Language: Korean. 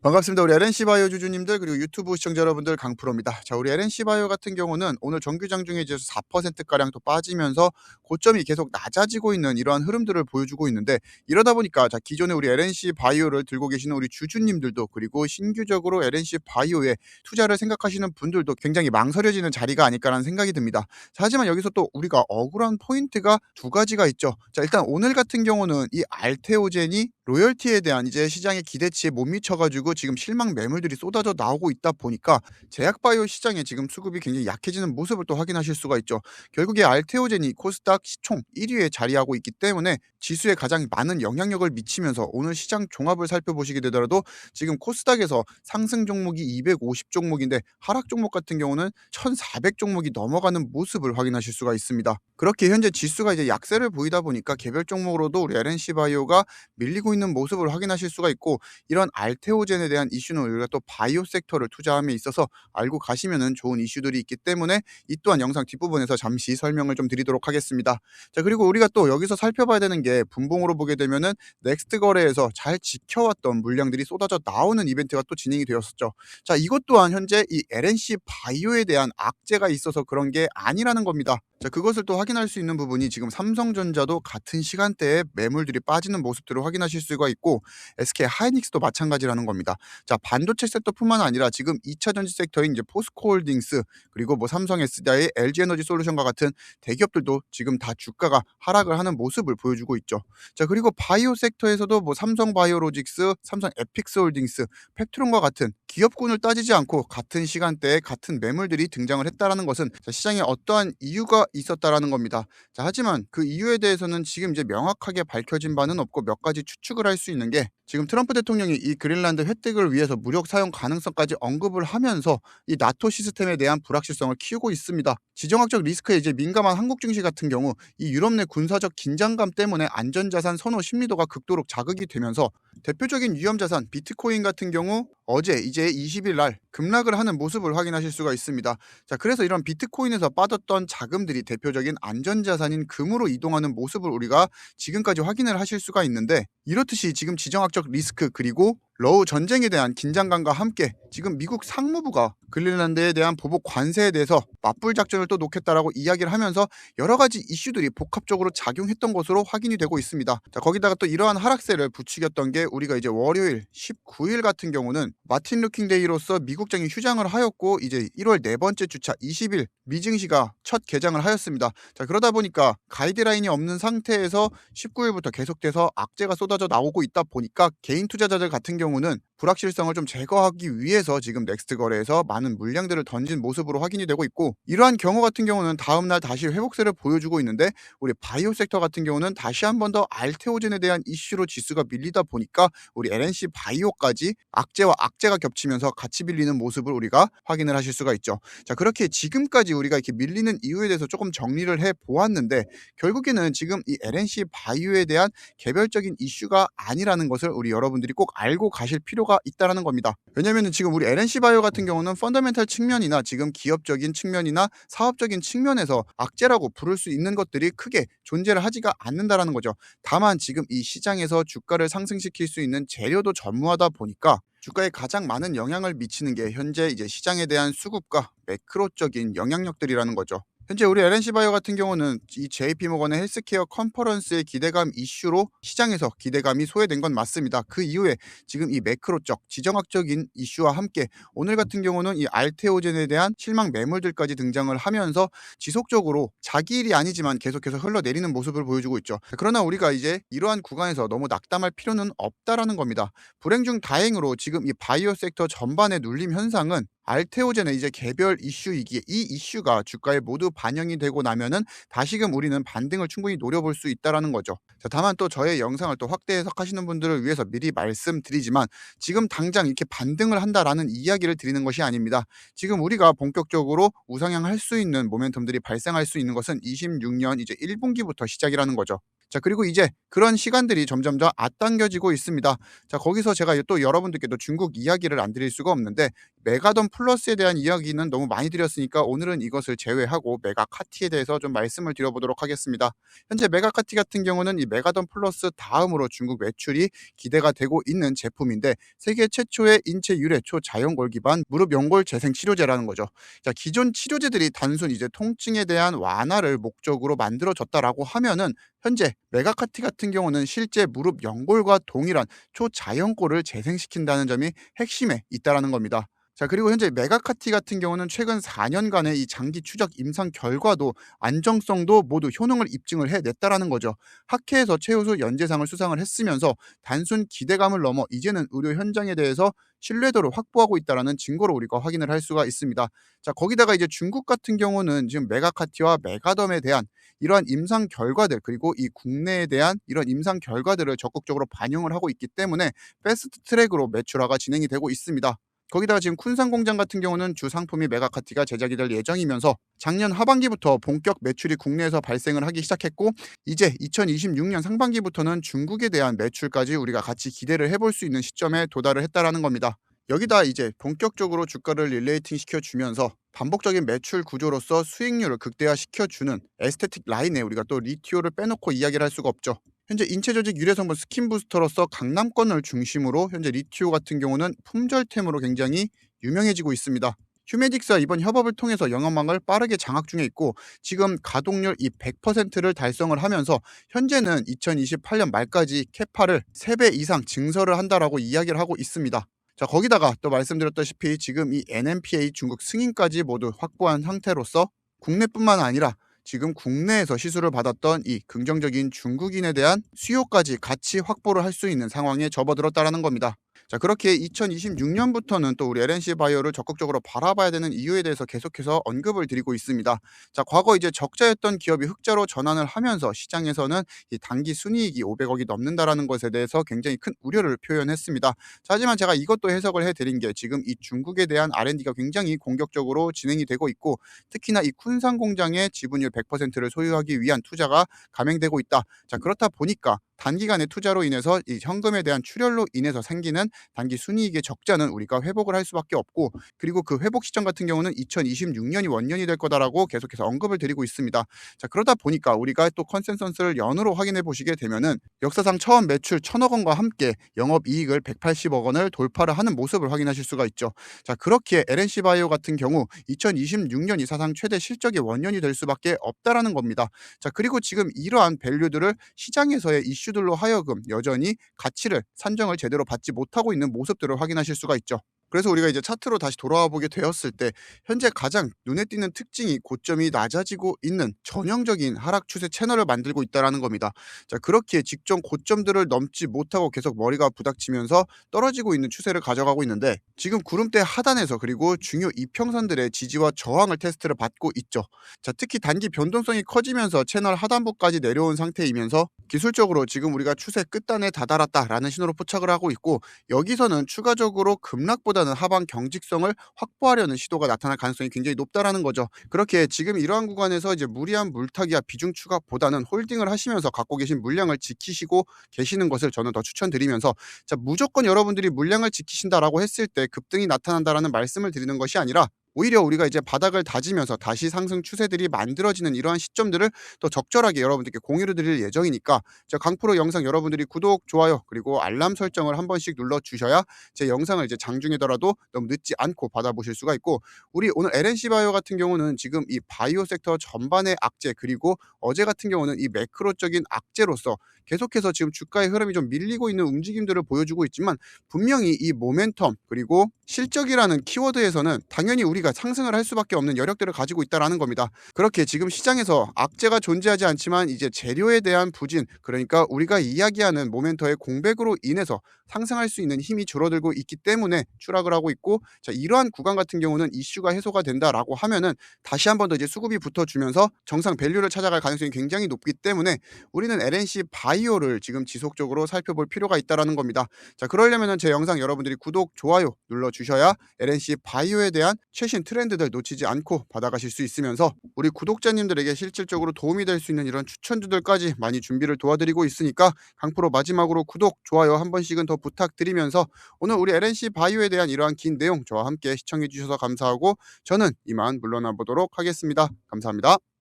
반갑습니다. 우리 LNC 바이오 주주님들 그리고 유튜브 시청자 여러분들 강프로입니다. 자, 우리 LNC 바이오 같은 경우는 오늘 정규 장중에 이제 4% 가량 또 빠지면서 고점이 계속 낮아지고 있는 이러한 흐름들을 보여주고 있는데, 이러다 보니까 자, 기존에 우리 LNC 바이오를 들고 계시는 우리 주주님들도 그리고 신규적으로 LNC 바이오에 투자를 생각하시는 분들도 굉장히 망설여지는 자리가 아닐까라는 생각이 듭니다. 자, 하지만 여기서 또 우리가 억울한 포인트가 두 가지가 있죠. 자, 일단 오늘 같은 경우는 이 알테오젠이 로열티에 대한 이제 시장의 기대치에 못 미쳐가지고 지금 실망 매물들이 쏟아져 나오고 있다 보니까 제약바이오 시장에 지금 수급이 굉장히 약해지는 모습을 또 확인하실 수가 있죠. 결국에 알테오젠이 코스닥 시총 1위에 자리하고 있기 때문에 지수에 가장 많은 영향력을 미치면서 오늘 시장 종합을 살펴보시게 되더라도 지금 코스닥에서 상승 종목이 250 종목인데 하락 종목 같은 경우는 1400 종목이 넘어가는 모습을 확인하실 수가 있습니다. 그렇게 현재 지수가 이제 약세를 보이다 보니까 개별 종목으로도 우리 LNC 바이오가 밀리고 있는 모습을 확인하실 수가 있고, 이런 알테오젠에 대한 이슈는 우리가 또 바이오 섹터를 투자함에 있어서 알고 가시면은 좋은 이슈들이 있기 때문에 이 또한 영상 뒷부분에서 잠시 설명을 좀 드리도록 하겠습니다. 자, 그리고 우리가 또 여기서 살펴봐야 되는 게 분봉으로 보게 되면은 넥스트 거래에서 잘 지켜왔던 물량들이 쏟아져 나오는 이벤트가 또 진행이 되었었죠. 자, 이것 또한 현재 이 LNC 바이오에 대한 악재가 있어서 그런 게 아니라는 겁니다. 자, 그것을 또 확인할 수 있는 부분이 지금 삼성전자도 같은 시간대에 매물들이 빠지는 모습들을 확인하실 수가 있고, SK 하이닉스도 마찬가지라는 겁니다. 자, 반도체 섹터뿐만 아니라 지금 2차 전지 섹터인 이제 포스코홀딩스 그리고 뭐 삼성 SDI, LG 에너지 솔루션과 같은 대기업들도 지금 다 주가가 하락을 하는 모습을 보여주고 있죠. 자, 그리고 바이오 섹터에서도 뭐 삼성 바이오로직스, 삼성 에픽스홀딩스, 팩트론과 같은 기업군을 따지지 않고 같은 시간대에 같은 매물들이 등장을 했다라는 것은 자, 시장에 어떠한 이유가 있었다라는 겁니다. 자, 하지만 그 이유에 대해서는 지금 이제 명확하게 밝혀진 바는 없고 몇 가지 추측을 할 수 있는 게, 지금 트럼프 대통령이 이 그린란드 획득을 위해서 무력 사용 가능성까지 언급을 하면서 이 나토 시스템에 대한 불확실성을 키우고 있습니다. 지정학적 리스크에 이제 민감한 한국 증시 같은 경우 이 유럽 내 군사적 긴장감 때문에 안전자산 선호 심리도가 극도로 자극이 되면서 대표적인 위험자산 비트코인 같은 경우 어제 이제 20일 날 급락을 하는 모습을 확인하실 수가 있습니다. 자, 그래서 이런 비트코인에서 빠졌던 자금들이 대표적인 안전자산인 금으로 이동하는 모습을 우리가 지금까지 확인을 하실 수가 있는데, 이렇듯이 지금 지정학적 리스크 그리고 러우 전쟁에 대한 긴장감과 함께 지금 미국 상무부가 그린란드에 대한 보복 관세에 대해서 맞불 작전을 또 놓겠다라고 이야기를 하면서 여러 가지 이슈들이 복합적으로 작용했던 것으로 확인이 되고 있습니다. 자, 거기다가 또 이러한 하락세를 부추겼던 게 우리가 이제 월요일 19일 같은 경우는 마틴 루킹 데이로서 미국장이 휴장을 하였고 이제 1월 네 번째 주차 20일 미증시가 첫 개장을 하였습니다. 자, 그러다 보니까 가이드라인이 없는 상태에서 19일부터 계속돼서 악재가 쏟아져 나오고 있다 보니까 개인 투자자들 같은 경우는 불확실성을 좀 제거하기 위해서 지금 넥스트 거래에서 많은 물량들을 던진 모습으로 확인이 되고 있고, 이러한 경우 같은 경우는 다음날 다시 회복세를 보여주고 있는데, 우리 바이오 섹터 같은 경우는 다시 한 번 더 알테오젠에 대한 이슈로 지수가 밀리다 보니까 우리 LNC 바이오까지 악재와 악재가 겹치면서 같이 밀리는 모습을 우리가 확인을 하실 수가 있죠. 자, 그렇게 지금까지 우리가 이렇게 밀리는 이유에 대해서 조금 정리를 해 보았는데, 결국에는 지금 이 LNC 바이오에 대한 개별적인 이슈가 아니라는 것을 우리 여러분들이 꼭 알고 가실 필요가 있다라는 겁니다. 왜냐면은 지금 우리 LNC 바이오 같은 경우는 펀더멘탈 측면이나 지금 기업적인 측면이나 사업적인 측면에서 악재라고 부를 수 있는 것들이 크게 존재를 하지가 않는다라는 거죠. 다만 지금 이 시장에서 주가를 상승시킬 수 있는 재료도 전무하다 보니까 주가에 가장 많은 영향을 미치는 게 현재 이제 시장에 대한 수급과 매크로적인 영향력들이라는 거죠. 현재 우리 LNC 바이오 같은 경우는 이 JP모건의 헬스케어 컨퍼런스의 기대감 이슈로 시장에서 기대감이 소외된 건 맞습니다. 그 이후에 지금 이 매크로적 지정학적인 이슈와 함께 오늘 같은 경우는 이 알테오젠에 대한 실망 매물들까지 등장을 하면서 지속적으로 자기 일이 아니지만 계속해서 흘러내리는 모습을 보여주고 있죠. 그러나 우리가 이제 이러한 구간에서 너무 낙담할 필요는 없다라는 겁니다. 불행 중 다행으로 지금 이 바이오 섹터 전반의 눌림 현상은 알테오젠의 이제 개별 이슈이기에 이 이슈가 주가에 모두 반영이 되고 나면은 다시금 우리는 반등을 충분히 노려볼 수 있다라는 거죠. 자, 다만 또 저의 영상을 또 확대 해석하시는 분들을 위해서 미리 말씀드리지만, 지금 당장 이렇게 반등을 한다라는 이야기를 드리는 것이 아닙니다. 지금 우리가 본격적으로 우상향할 수 있는 모멘텀들이 발생할 수 있는 것은 26년 이제 1분기부터 시작이라는 거죠. 자, 그리고 이제 그런 시간들이 점점점 앞당겨지고 있습니다. 자, 거기서 제가 또 여러분들께 또 중국 이야기를 안 드릴 수가 없는데, 메가던 플러스에 대한 이야기는 너무 많이 드렸으니까 오늘은 이것을 제외하고 메가카티에 대해서 좀 말씀을 드려보도록 하겠습니다. 현재 메가카티 같은 경우는 이 메가던 플러스 다음으로 중국 매출이 기대가 되고 있는 제품인데, 세계 최초의 인체 유래 초자연골 기반 무릎 연골 재생 치료제라는 거죠. 자, 기존 치료제들이 단순 이제 통증에 대한 완화를 목적으로 만들어졌다라고 하면은, 현재 메가카티 같은 경우는 실제 무릎 연골과 동일한 초자연골을 재생시킨다는 점이 핵심에 있다라는 겁니다. 자, 그리고 현재 메가카티 같은 경우는 최근 4년간의 이 장기 추적 임상 결과도 안정성도 모두 효능을 입증을 해냈다라는 거죠. 학회에서 최우수 연재상을 수상을 했으면서 단순 기대감을 넘어 이제는 의료 현장에 대해서 신뢰도를 확보하고 있다라는 증거로 우리가 확인을 할 수가 있습니다. 자, 거기다가 이제 중국 같은 경우는 지금 메가카티와 메가덤에 대한 이러한 임상 결과들, 그리고 이 국내에 대한 이런 임상 결과들을 적극적으로 반영을 하고 있기 때문에 패스트 트랙으로 매출화가 진행이 되고 있습니다. 거기다가 지금 쿤산 공장 같은 경우는 주 상품이 메가카티가 제작이 될 예정이면서 작년 하반기부터 본격 매출이 국내에서 발생을 하기 시작했고, 이제 2026년 상반기부터는 중국에 대한 매출까지 우리가 같이 기대를 해볼 수 있는 시점에 도달을 했다라는 겁니다. 여기다 이제 본격적으로 주가를 릴레이팅 시켜주면서 반복적인 매출 구조로서 수익률을 극대화시켜주는 에스테틱 라인에 우리가 또 리티오를 빼놓고 이야기를 할 수가 없죠. 현재 인체 조직 유래 성분 스킨 부스터로서 강남권을 중심으로 현재 리티오 같은 경우는 품절템으로 굉장히 유명해지고 있습니다. 휴메딕스와 이번 협업을 통해서 영업망을 빠르게 장악 중에 있고, 지금 가동률 이 100%를 달성을 하면서 현재는 2028년 말까지 캐파를 3배 이상 증설을 한다라고 이야기를 하고 있습니다. 자, 거기다가 또 말씀드렸다시피 지금 이 NMPA 중국 승인까지 모두 확보한 상태로서 국내뿐만 아니라 지금 국내에서 시술을 받았던 이 긍정적인 중국인에 대한 수요까지 같이 확보를 할 수 있는 상황에 접어들었다라는 겁니다. 자, 그렇게 2026년부터는 또 우리 LNC 바이오를 적극적으로 바라봐야 되는 이유에 대해서 계속해서 언급을 드리고 있습니다. 자, 과거 이제 적자였던 기업이 흑자로 전환을 하면서 시장에서는 이 단기 순이익이 500억이 넘는다라는 것에 대해서 굉장히 큰 우려를 표현했습니다. 자, 하지만 제가 이것도 해석을 해드린 게, 지금 이 중국에 대한 R&D가 굉장히 공격적으로 진행이 되고 있고, 특히나 이 쿤산 공장의 지분율 100%를 소유하기 위한 투자가 감행되고 있다. 자, 그렇다 보니까 단기간의 투자로 인해서 이 현금에 대한 출혈로 인해서 생기는 단기 순이익의 적자는 우리가 회복을 할 수밖에 없고, 그리고 그 회복 시점 같은 경우는 2026년이 원년이 될 거다라고 계속해서 언급을 드리고 있습니다. 자, 그러다 보니까 우리가 또 컨센서스를 연으로 확인해 보시게 되면은 역사상 처음 매출 1,000억 원과 함께 영업이익을 180억 원을 돌파를 하는 모습을 확인하실 수가 있죠. 자, 그렇게 LNC 바이오 같은 경우 2026년이 사상 최대 실적의 원년이 될 수밖에 없다라는 겁니다. 자, 그리고 지금 이러한 밸류들을 시장에서의 이슈들로 하여금 여전히 가치를 산정을 제대로 받지 못하고 있는 모습들을 확인하실 수가 있죠. 그래서 우리가 이제 차트로 다시 돌아와 보게 되었을 때, 현재 가장 눈에 띄는 특징이 고점이 낮아지고 있는 전형적인 하락 추세 채널을 만들고 있다라는 겁니다. 자, 그렇게 직전 고점들을 넘지 못하고 계속 머리가 부닥치면서 떨어지고 있는 추세를 가져가고 있는데, 지금 구름대 하단에서 그리고 중요 이평선들의 지지와 저항을 테스트를 받고 있죠. 자, 특히 단기 변동성이 커지면서 채널 하단부까지 내려온 상태이면서 기술적으로 지금 우리가 추세 끝단에 다다랐다라는 신호로 포착을 하고 있고, 여기서는 추가적으로 급락보다는 하방 경직성을 확보하려는 시도가 나타날 가능성이 굉장히 높다라는 거죠. 그렇게 지금 이러한 구간에서 이제 무리한 물타기와 비중 추가보다는 홀딩을 하시면서 갖고 계신 물량을 지키시고 계시는 것을 저는 더 추천드리면서, 자, 무조건 여러분들이 물량을 지키신다라고 했을 때 급등이 나타난다라는 말씀을 드리는 것이 아니라, 오히려 우리가 이제 바닥을 다지면서 다시 상승 추세들이 만들어지는 이러한 시점들을 더 적절하게 여러분들께 공유를 드릴 예정이니까, 저 강프로 영상 여러분들이 구독, 좋아요, 그리고 알람 설정을 한 번씩 눌러주셔야 제 영상을 이제 장중이더라도 너무 늦지 않고 받아보실 수가 있고, 우리 오늘 LNC 바이오 같은 경우는 지금 이 바이오 섹터 전반의 악재, 그리고 어제 같은 경우는 이 매크로적인 악재로서 계속해서 지금 주가의 흐름이 좀 밀리고 있는 움직임들을 보여주고 있지만, 분명히 이 모멘텀 그리고 실적이라는 키워드에서는 당연히 우리가 상승을 할 수밖에 없는 여력들을 가지고 있다라는 겁니다. 그렇게 지금 시장에서 악재가 존재하지 않지만 이제 재료에 대한 부진, 그러니까 우리가 이야기하는 모멘터의 공백으로 인해서 상승할 수 있는 힘이 줄어들고 있기 때문에 추락을 하고 있고, 자, 이러한 구간 같은 경우는 이슈가 해소가 된다라고 하면은 다시 한 번 더 이제 수급이 붙어주면서 정상 밸류를 찾아갈 가능성이 굉장히 높기 때문에 우리는 LNC 바이오를 지금 지속적으로 살펴볼 필요가 있다라는 겁니다. 자, 그러려면은 제 영상 여러분들이 구독, 좋아요 눌러주셔야 LNC 바이오에 대한 최신 최신 트렌드들 놓치지 않고 받아가실 수 있으면서 우리 구독자님들에게 실질적으로 도움이 될 수 있는 이런 추천주들까지 많이 준비를 도와드리고 있으니까 강프로 마지막으로 구독, 좋아요 한 번씩은 더 부탁드리면서 오늘 우리 LNC 바이오에 대한 이러한 긴 내용 저와 함께 시청해 주셔서 감사하고 저는 이만 물러나 보도록 하겠습니다. 감사합니다.